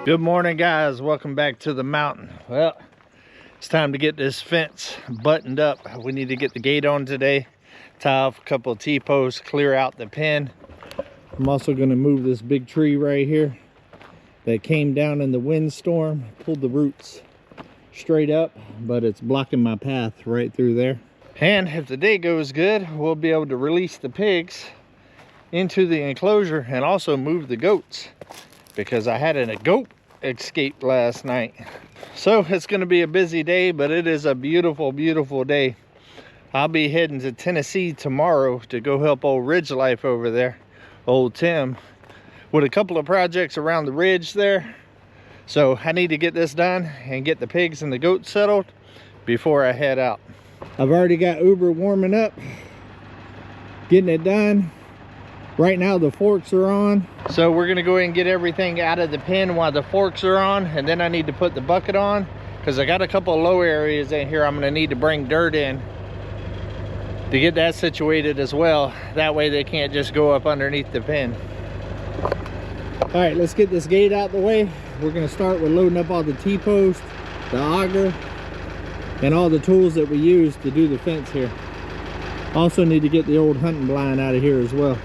Good morning, guys. Welcome back to the mountain. Well, it's time to get this fence buttoned up. We need to get the gate on today, tie off a couple of T-posts, clear out the pen. I'm also going to move this big tree right here that came down in the windstorm, pulled the roots straight up, but it's blocking my path right through there. And if the day goes good, we'll be able to release the pigs into the enclosure and also move the goats, because I had a goat escape last night. So it's going to be a busy day, but it is a beautiful day. I'll be heading to Tennessee tomorrow to go help old Ridge Life over there, old Tim, with a couple of projects around the ridge there. So I need to get this done and get the pigs and the goats settled before I head out. I've already got Uber warming up, getting it done. Right now the forks are on, so we're gonna go ahead and get everything out of the pen while the forks are on, and then I need to put the bucket on because I got a couple of low areas in here I'm gonna need to bring dirt in to get that situated as well. That way they can't just go up underneath the pen. All right, let's get this gate out the way. We're gonna start with loading up all the T-posts, the auger, and all the tools that we use to do the fence here. Also need to get the old hunting blind out of here as well.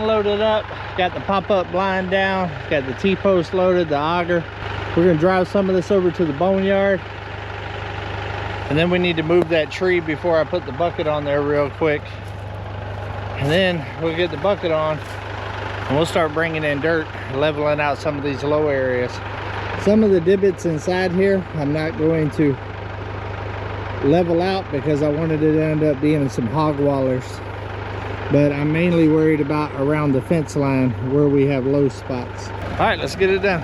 loaded up, got the pop-up blind down, got the T-post loaded, the auger. We're gonna drive some of this over to the boneyard. And then we need to move that tree before I put the bucket on there real quick. And then we'll get the bucket on and we'll start bringing in dirt, leveling out some of these low areas. Some of the divots inside here, I'm not going to level out because I wanted it to end up being some hog wallers. But I'm mainly worried about around the fence line where we have low spots. All right, let's get it done.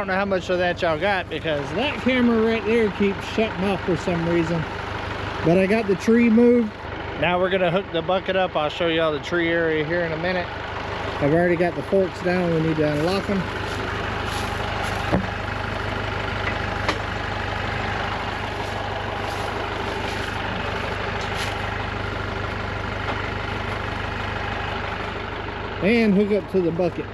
don't know how much of that y'all got because that camera right there keeps shutting off for some reason. But I got the tree moved. Now we're gonna hook the bucket up. I'll show y'all the tree area here in a minute. I've already got the forks down. We need to unlock them. And hook up to the bucket.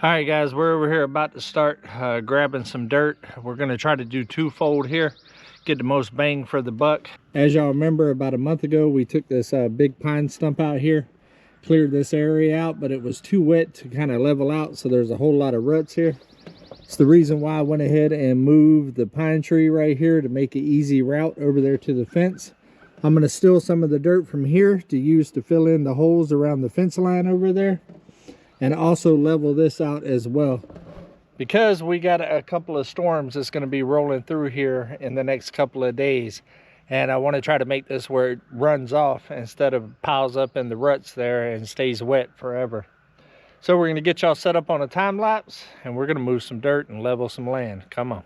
All right guys, we're over here about to start grabbing some dirt. We're gonna try to do twofold here, get the most bang for the buck. As y'all remember, about a month ago we took this big pine stump out here, cleared this area out, but it was too wet to kind of level out, so there's a whole lot of ruts here. It's the reason why I went ahead and moved the pine tree right here to make an easy route over there to the fence. I'm gonna steal some of the dirt from here to use to fill in the holes around the fence line over there, and also level this out as well, because we got a couple of storms that's going to be rolling through here in the next couple of days, and I want to try to make this where it runs off instead of piles up in the ruts there and stays wet forever. So we're going to get y'all set up on a time lapse, and we're going to move some dirt and level some land. Come on.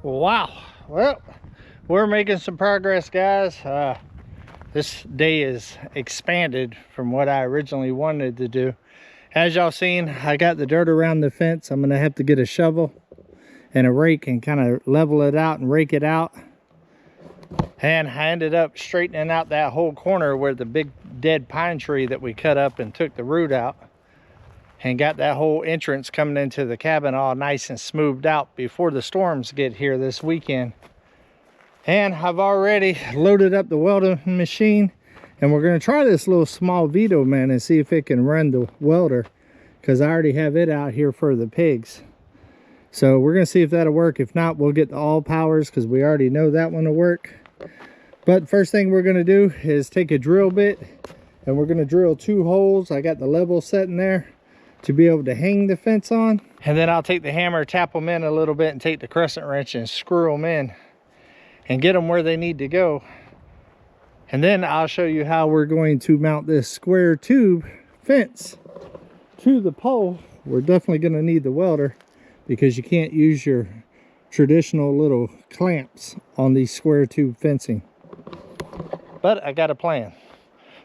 Wow. Well, we're making some progress, guys. This day is expanded from what I originally wanted to do. As y'all seen, I got the dirt around the fence. I'm gonna have to get a shovel and a rake and kind of level it out and rake it out. And I ended up straightening out that whole corner where the big dead pine tree that we cut up and took the root out, and got that whole entrance coming into the cabin all nice and smoothed out before the storms get here this weekend. And I've already loaded up the welding machine, and we're going to try this little small Vito man and see if it can run the welder, because I already have it out here for the pigs. So we're going to see if that'll work. If not, we'll get the all powers, because we already know that one will work. But first thing we're going to do is take a drill bit, and we're going to drill 2 holes. I got the level set in there to be able to hang the fence on. And then I'll take the hammer, tap them in a little bit, and take the crescent wrench and screw them in and get them where they need to go. And then I'll show you how we're going to mount this square tube fence to the pole. We're definitely going to need the welder, because you can't use your traditional little clamps on these square tube fencing. But I got a plan.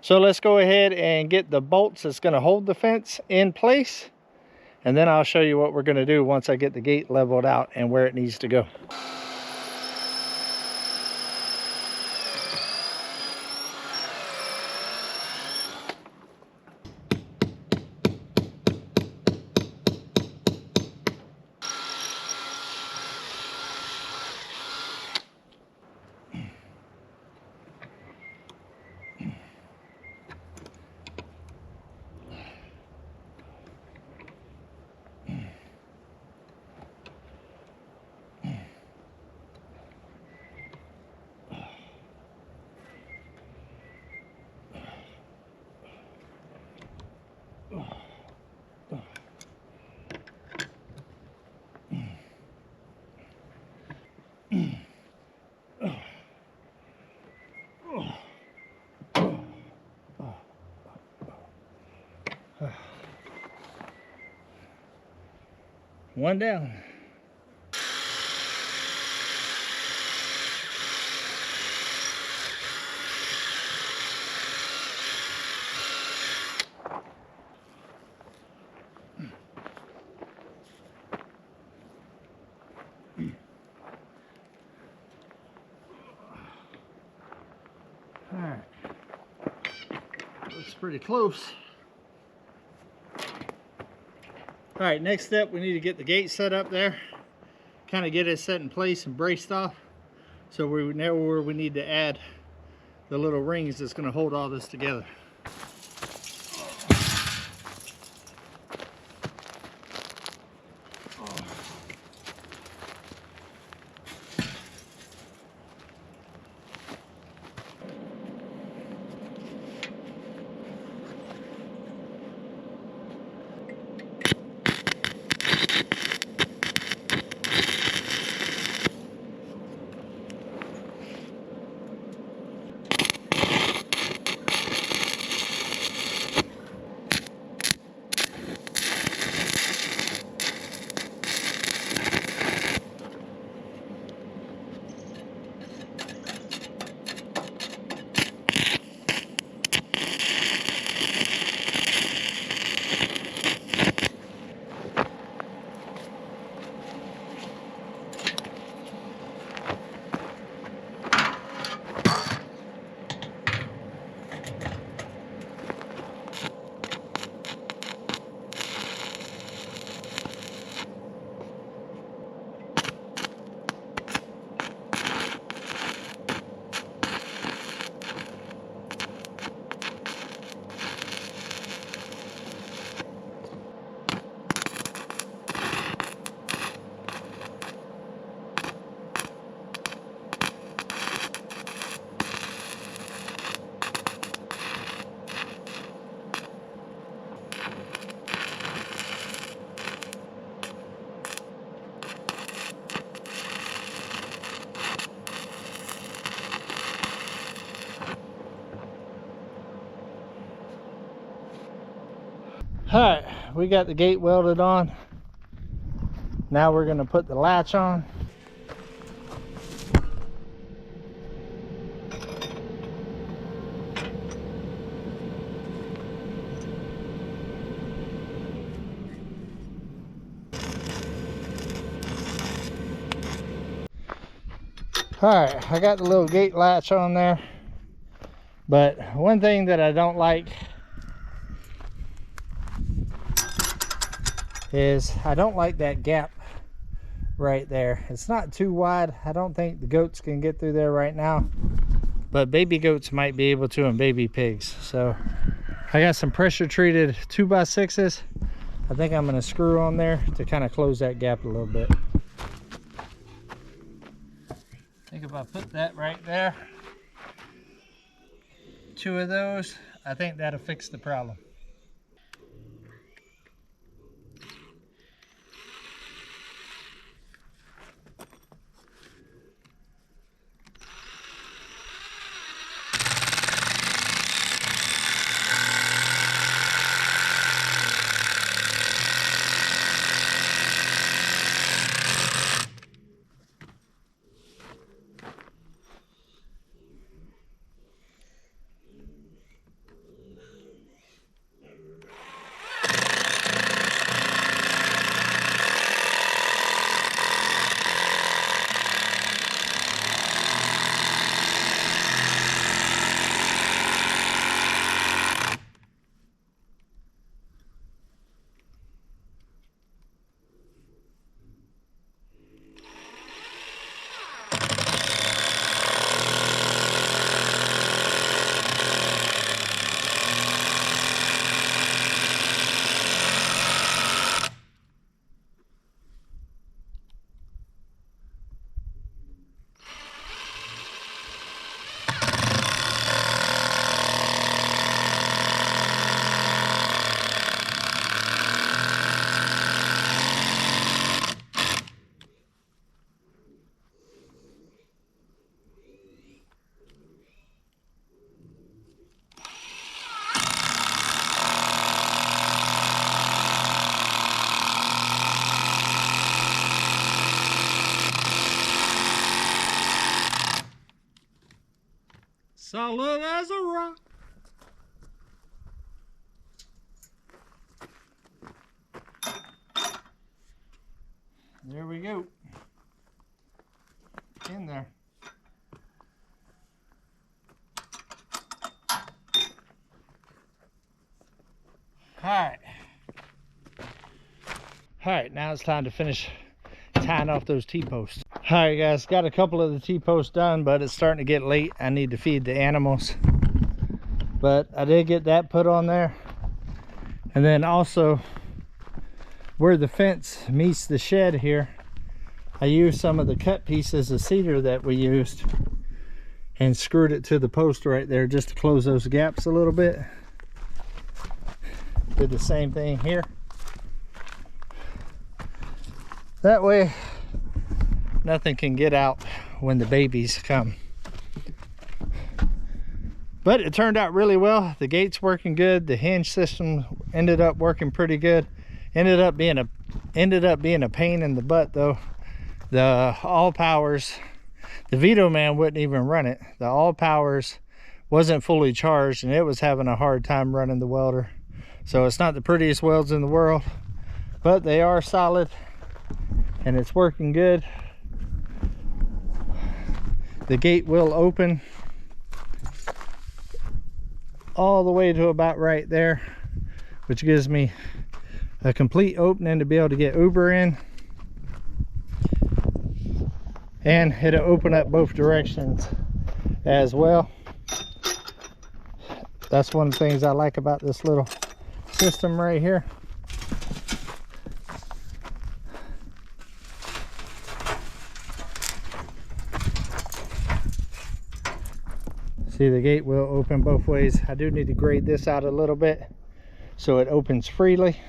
So let's go ahead and get the bolts that's going to hold the fence in place, and then I'll show you what we're going to do once I get the gate leveled out and where it needs to go. One down. All right, looks pretty close. All right, next step, we need to get the gate set up there, kind of get it set in place and braced off. So we know where we need to add the little rings that's going to hold all this together. All right, we got the gate welded on. Now we're going to put the latch on. Alright, I got the little gate latch on there, but one thing that I don't like is I don't like that gap right there. It's not too wide. I don't think the goats can get through there right now, but baby goats might be able to, and baby pigs. So I got some pressure treated 2x6s. I think I'm going to screw on there to kind of close that gap a little bit. I think if I put that right there, 2 of those, I think that'll fix the problem. Solid as a rock. There we go. In there. Alright. Alright, now it's time to finish tying off those T-posts. Alright guys, got a couple of the T-posts done, but it's starting to get late. I need to feed the animals. But I did get that put on there. And then also, where the fence meets the shed here, I used some of the cut pieces of cedar that we used and screwed it to the post right there just to close those gaps a little bit. Did the same thing here. That way nothing can get out when the babies come. But it turned out really well. The gate's working good. The hinge system ended up working pretty good. Ended up being a pain in the butt though. The all powers, the Vito Man wouldn't even run it. The all powers wasn't fully charged and it was having a hard time running the welder. So it's not the prettiest welds in the world, but they are solid and it's working good. The gate will open all the way to about right there, which gives me a complete opening to be able to get Uber in, and it'll open up both directions as well. That's one of the things I like about this little system right here. See, the gate will open both ways. I do need to grade this out a little bit so it opens freely.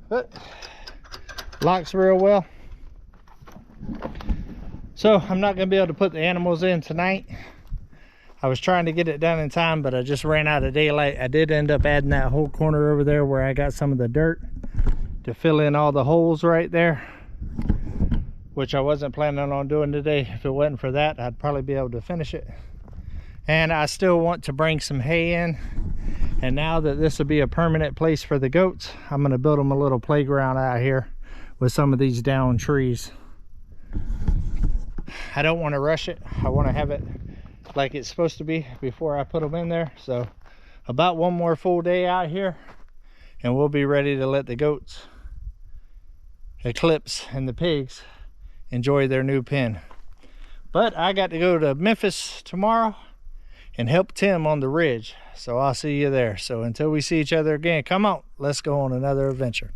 But locks real well. So I'm not going to be able to put the animals in tonight. I was trying to get it done in time, but I just ran out of daylight. I did end up adding that whole corner over there where I got some of the dirt to fill in all the holes right there, which I wasn't planning on doing today. If it wasn't for that, I'd probably be able to finish it. And I still want to bring some hay in And now that this will be a permanent place for the goats, I'm gonna build them a little playground out here with some of these down trees. I don't want to rush it. I want to have it like it's supposed to be before I put them in there. So about one more full day out here and we'll be ready to let the goats, Eclipse, and the pigs enjoy their new pen. But I got to go to Memphis tomorrow and help Tim on the ridge. So I'll see you there. So until we see each other again, come on, let's go on another adventure.